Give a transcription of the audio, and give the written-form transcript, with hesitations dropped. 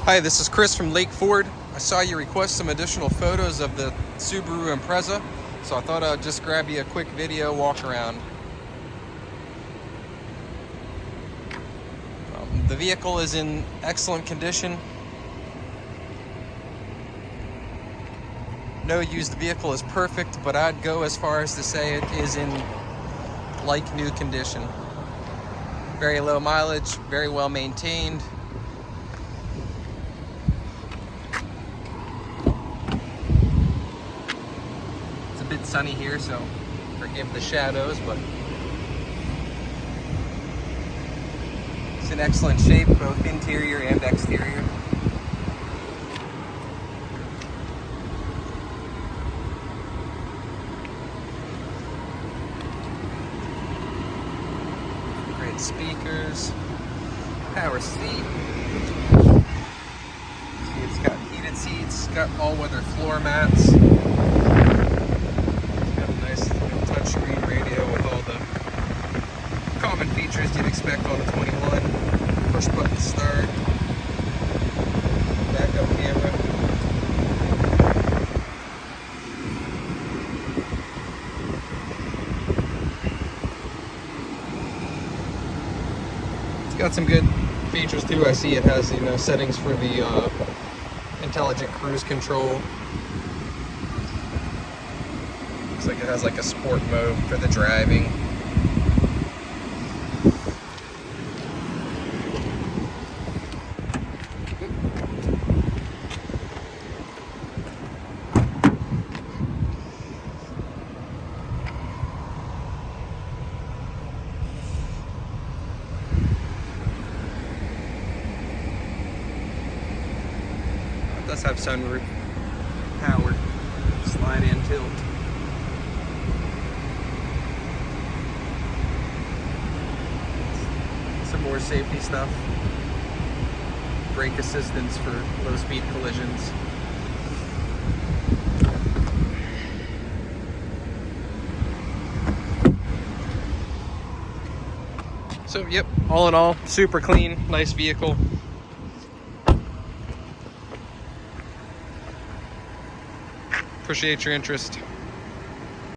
Hi, this is Chris from Lake Ford. I saw you request some additional photos of the Subaru Impreza, so I thought I'd just grab you a quick video walk around. The vehicle is in excellent condition. No used vehicle is perfect, but I'd go as far as to say it is in like new condition. Very low mileage, very well maintained. It's a bit sunny here, so forgive the shadows, but it's in excellent shape, both interior and exterior. Great speakers, power seat. See, it's got heated seats, got all-weather floor mats. It's got a nice touchscreen radio with all the common features you'd expect on a 21. Push-button start, backup camera. Got some good features too. I see it has, settings for the intelligent cruise control. Looks like it has like a sport mode for the driving. It does have sunroof, power, slide and tilt. Some more safety stuff. Brake assistance for low speed collisions. So yep, all in all, super clean, nice vehicle. Appreciate your interest.